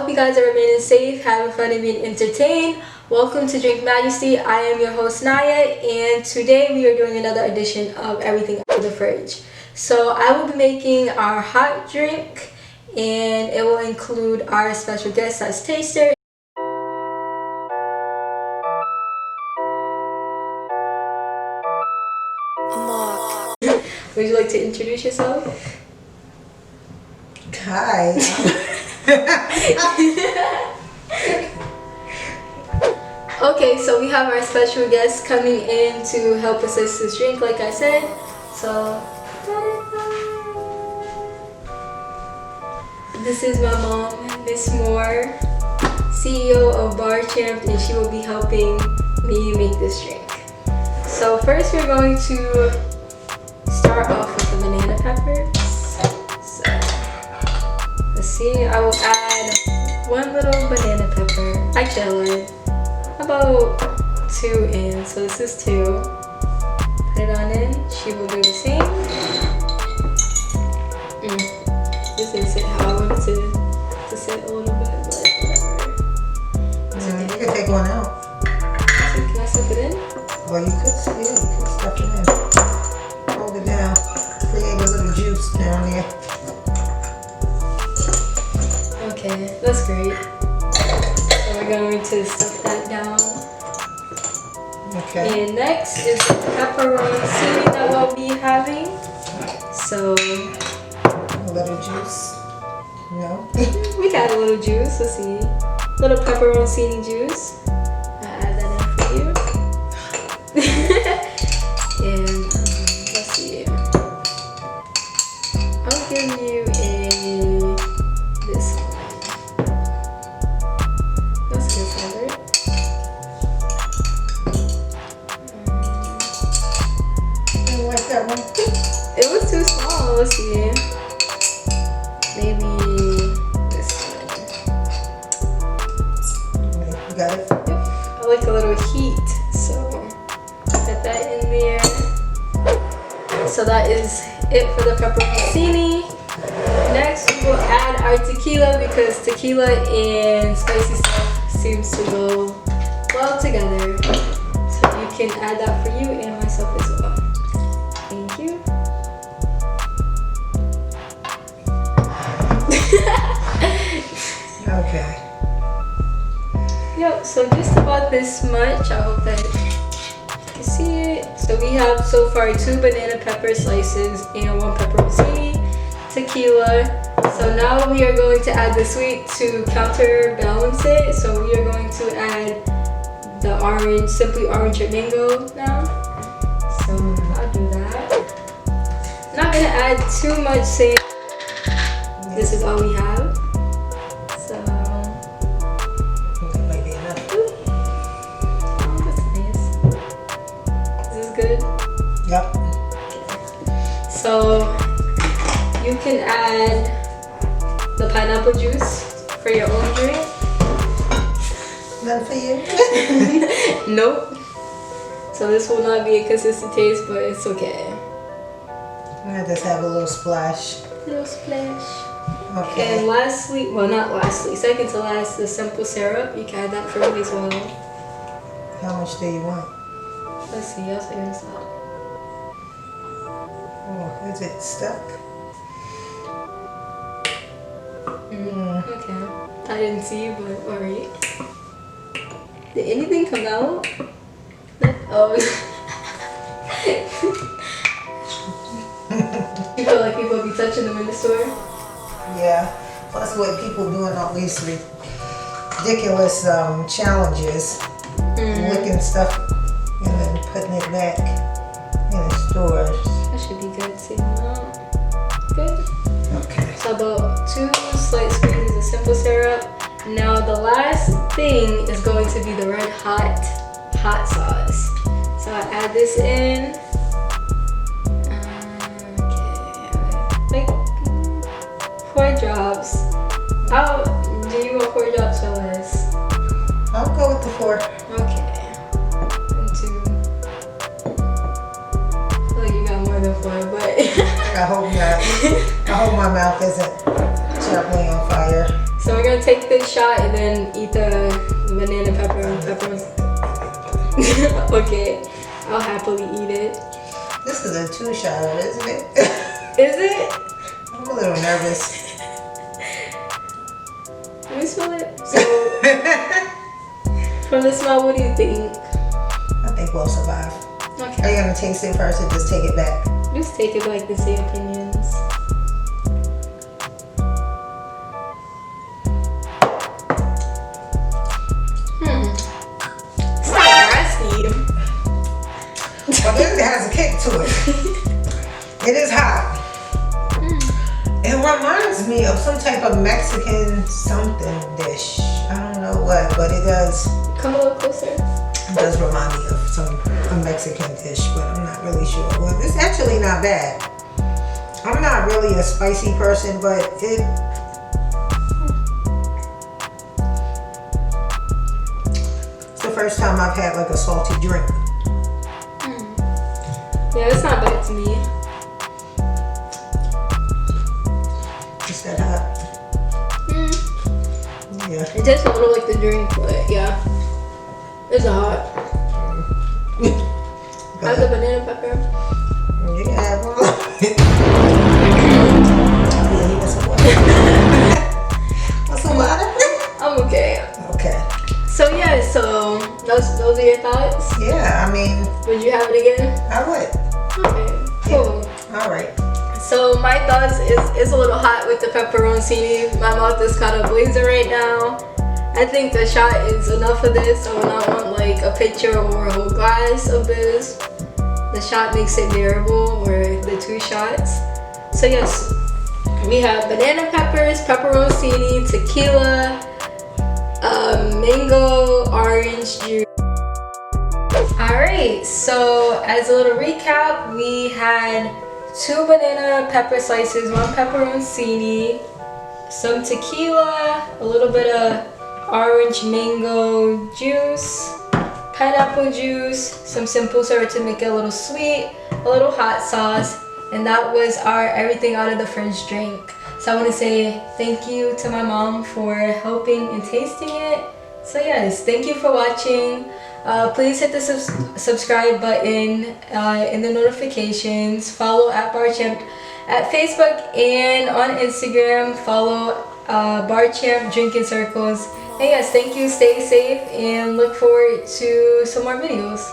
hope you guys are remaining safe, having fun, and being entertained. Welcome to Drink Majesty. I am your host Naya, and today we are doing another edition of Everything Out of the Fridge. So I will be making our hot drink, and it will include our special guest as taster. Would you like to introduce yourself? Hi. Okay, so we have our special guest coming in to help us this drink, like I said. So, this is my mom, Miss Moore, CEO of BARCHAMPED, and she will be helping me make this drink. So first we're going to start off with the banana peppers. So, let's see, I will add one little banana pepper. Actually, I lied. About 2 in, so this is 2. Put it on in. She will do the same. This didn't sit how I wanted to sit a little bit, but whatever. You can take one out. So can I stuff it in? Well, you could stuff it in. Hold it down. Create a little juice down there. Okay, that's great. So we're going to stuff that down. Okay. And next is the pepperoncini that we'll be having. So A little juice. No? we got a little juice. Let's see. Little pepperoncini juice. I'll add that in for you. And let's see. I'll give you this one. That's good size, right? I don't like that one. It was too small. Let's see. Maybe this one. You got it? Yep. I like a little heat, so get that in there. So that is it for the pepperoncini. Next, we will add our tequila because tequila and spicy stuff seems to go well together. So you can add that for you and myself as well. Thank you. Okay. Yep, so just about this much. I hope that you can see it. So we have so far 2 banana pepper slices and 1 pepperoncini, tequila. So now we are going to add the sweet to counterbalance it. So we are going to add the orange, simply orange or mango now. So I'll do that. I'm not gonna add too much since this is all we have. So Maybe enough. that's nice. This is good. Yep. So you can add the pineapple juice for your own drink. None for you? Nope. So this will not be a consistent taste, but it's okay. I just have a little splash. Little splash. Okay. And lastly, well not lastly, second to last, the simple syrup. You can add that for me as well. How much do you want? Let's see, I'll say this out. Oh, is it stuck? Okay. I didn't see, but alright. Did anything come out? Oh. You feel like people be touching them in the store? Yeah. Plus what people doing all these ridiculous challenges. Licking stuff and then putting it back in the stores. That should be good too. Good. Okay. So about 2 slight squeezes of simple syrup. Now the last thing is going to be the red hot sauce. So I add this in. Okay, like 4 drops. Do you want 4 drops or less? I'll go with the 4. Okay. And 2. I feel like you got more than 4, but I hope not. I hope my mouth isn't terribly on fire. so we're gonna take this shot and then eat the banana peppers. Okay, I'll happily eat it. This is a 2-shot, isn't it? Is it? I'm a little nervous. Let me smell it. So, from the smell, what do you think? I think we'll survive. Okay. Are you gonna taste it first or just take it back? Just take it back and say opinions. It's not nasty. Well, this has a kick to it. It is hot. It reminds me of some type of Mexican something dish. I don't know what, but it does. Come a little closer. It does remind me of a Mexican dish, but I'm not really sure. Well, it's actually not bad. I'm not really a spicy person, but it's the first time I've had like a salty drink. Yeah, it's not bad to me. Is that hot? Yeah. It tastes a little like the drink, but yeah. It's hot. How's the banana pepper? You can have one. Yeah, you want some water? Want some water? I'm okay. Okay. So yeah, so those are your thoughts? Yeah, I mean, Would you have it again? I would. Okay, cool. All right. So my thoughts is a little hot with the pepperoncini. My mouth is kind of blazing right now. I think the shot is enough of this. I would not want like a pitcher or a whole glass of this. The shot makes it bearable, or the 2 shots. So yes, we have banana peppers, pepperoncini, tequila, mango, orange juice. Alright, so as a little recap, we had 2 banana pepper slices, 1 pepperoncini, some tequila, a little bit of orange mango juice, pineapple juice, some simple syrup to make it a little sweet, a little hot sauce, and that was our everything out of the fridge drink. So I want to say thank you to my mom for helping and tasting it. So yes, thank you for watching. Please hit the subscribe button and the notifications. Follow at BARCHAMPED at Facebook and on Instagram. Follow BARCHAMP Drinking Circles. And yes, thank you. Stay safe and look forward to some more videos.